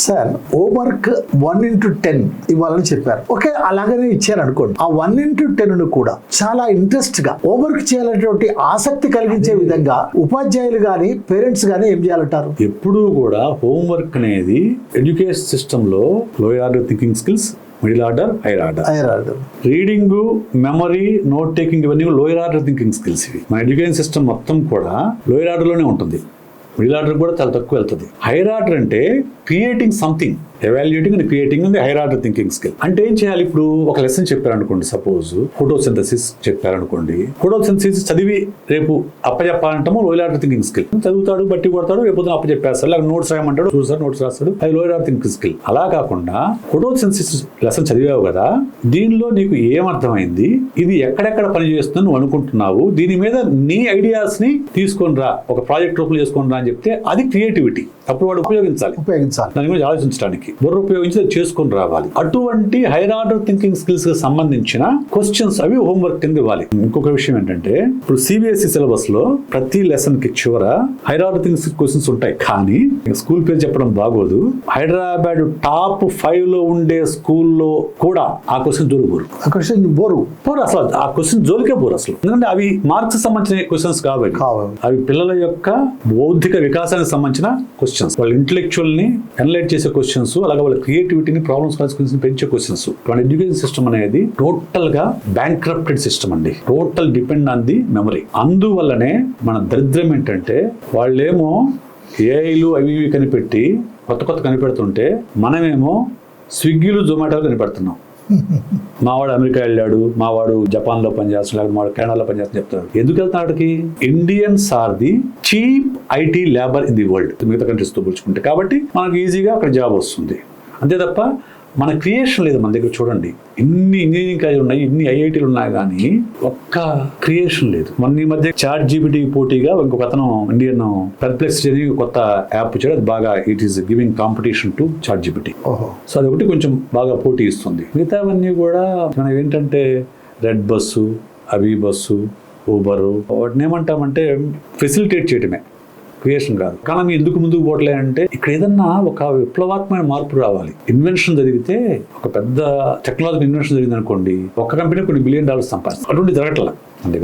Sir homework 1x10 ఇవ్వాలని చెప్పారు. Okay, అలాగనే ఇచ్చారు అనుకోండి. ఆ 1x10 కూడా చాలా ఇంట్రెస్ట్ గా హోంవర్క్ చేయాలనేటువంటి ఆసక్తి కలిగించే విధంగా ఉపాధ్యాయులు గాని పేరెంట్స్ గాని ఏం చేయాలంటారు? ఎప్పుడూ కూడా హోంవర్క్ అనేది ఎడ్యుకేషన్ సిస్టమ్ లో lower order thinking skills, middle order, hire order. Reading, memory, note taking ఇవన్నీ లోయర్ ఆర్డర్ థింకింగ్ స్కిల్స్. ఇవి మన ఎడ్యుకేషన్ సిస్టమ్ మొత్తం కూడా లోయర్ ఆర్డర్ లోనే ఉంటుంది. మిడిల్ ఆర్డర్ కూడా చాలా తక్కువ వెళ్తుంది. హైయర్ ఆర్డర్ అంటే creating something, evaluating and creating ఉంది హైయర్ ఆర్డర్ థింకింగ్ స్కిల్. అంటే ఏం చేయాలి? ఇప్పుడు ఒక లెసన్ చెప్పారనుకోండి, సపోజ్ ఫోటోసింథసిస్ చెప్పారనుకోండి. ఫోటోసింథసిస్ చదివి రేపు అప్పచెప్పాలంటాము లోయర్ ఆర్డర్ థింకింగ్ స్కిల్. చదువుతాడు, బట్టి కొడతాడు, రేపు అప్పచెప్పేస్తాడు. లేక నోట్స్ రాయమంటాడు, చూసారు నోట్స్ రాస్తాడు, అది లోయర్ ఆర్డర్ థింకింగ్ స్కిల్. అలా కాకుండా ఫోటోసింథసిస్ లెసన్ చదివావు కదా, దీనిలో నీకు ఏమర్థమైంది, ఇది ఎక్కడెక్కడ పని చేస్తుందని నువ్వు అనుకుంటున్నావు, దీని మీద నీ ఐడియాస్ ని తీసుకొని రా, ఒక ప్రాజెక్ట్ రూపంలో చేసుకొని రా అని చెప్తే అది క్రియేటివిటీ. అప్పుడు వాడు ఉపయోగించాలి దాని గురించి ఆలోచించడానికి, బుర్ర ఉపయోగించి అది చేసుకొని రావాలి. అటువంటి హైయర్ ఆర్డర్ థింకింగ్ స్కిల్స్ కి సంబంధించిన క్వశ్చన్స్ అవి హోంవర్క్ కింద ఇవ్వాలి. ఇంకొక విషయం ఏంటంటే, ఇప్పుడు సిబిఎస్ఈ సిలబస్ లో ప్రతి లెసన్ కి చివర హైయర్ ఆర్డర్ థింకింగ్ క్వశ్చన్స్ ఉంటాయి. కానీ స్కూల్ పేరు చెప్పడం బాగోదు. హైదరాబాద్ టాప్ 5 లో ఉండే స్కూల్లో కూడా ఆ క్వశ్చన్ పోరు అసలు ఆ క్వశ్చన్ జోలికే పోరు అసలు. ఎందుకంటే అవి మార్క్స్ సంబంధించిన క్వశ్చన్స్ కాబట్టి, అవి పిల్లల యొక్క బౌద్ధిక వికాసానికి సంబంధించిన క్వశ్చన్స్, వాళ్ళ ఇంటెలెక్చువల్ ని అనలైజ్ చేసే క్వశ్చన్స్, అలాగే వాళ్ళ క్రియేటివిటీని, ప్రాబ్లమ్స్ కాన్సిక్వెన్స్ పెంచే క్వశ్చన్స్. మన ఎడ్యుకేషన్ సిస్టమ్ అనేది టోటల్ గా బ్యాంక్రప్టెడ్ సిస్టమ్ అండి. Total depend on the memory. అందువల్లనే మన దరిద్రం ఏంటంటే, వాళ్ళేమో ఏఐలు అవి ఇవి కనిపెట్టి కొత్త కనిపెడుతుంటే మనమేమో స్విగ్గీలు, జొమాటోలు కనిపెడుతున్నాం. మావాడు అమెరికా వెళ్ళాడు, మావాడు జపాన్ లో పనిచేస్తున్నాడు, మావాడు కెనడాలో పనిచేస్తున్నా చెప్తాడు. ఎందుకు వెళ్తున్నాడికి? Indians are the cheap IT labour in the world, మిగతా కంట్రీస్ తో పోల్చుకుంటే. కాబట్టి మనకు ఈజీగా అక్కడ జాబ్ వస్తుంది, అంతే తప్ప మన క్రియేషన్ లేదు మన దగ్గర. చూడండి, ఇన్ని ఇంజనీరింగ్ కాలేజీలు ఉన్నాయి, ఇన్ని ఐఐటీలు ఉన్నాయి, కానీ ఒక్క క్రియేషన్ లేదు. మన ఈ మధ్య చాట్ జీపీటీ పోటీగా ఇంకొక అతను ఇండియన్ పెర్ప్లెక్సిటీ అని కొత్త యాప్ వచ్చాడు. అది బాగా it is giving competition to chat GPT. So అది ఒకటి కొంచెం బాగా పోటీ ఇస్తుంది. మిగతావన్నీ కూడా మనం ఏంటంటే రెడ్ బస్సు, అవి బస్సు, ఊబరు, వాటిని ఏమంటామంటే ఫెసిలిటేట్ చేయటమే, క్రియేషన్ కాదు. కానీ ఎందుకు ముందుకు పోవట్లే అంటే, ఇక్కడ ఏదన్నా ఒక విప్లవాత్మక మార్పు రావాలి. ఇన్వెన్షన్ జరిగితే, ఒక పెద్ద టెక్నాలజికల్ ఇన్వెన్షన్ జరిగింది అనుకోండి, ఒక్క కంపెనీ కొన్ని $1 బిలియన్ సంపాదిస్తుంది. అటువంటి జరగట్లా మన దగ్గర.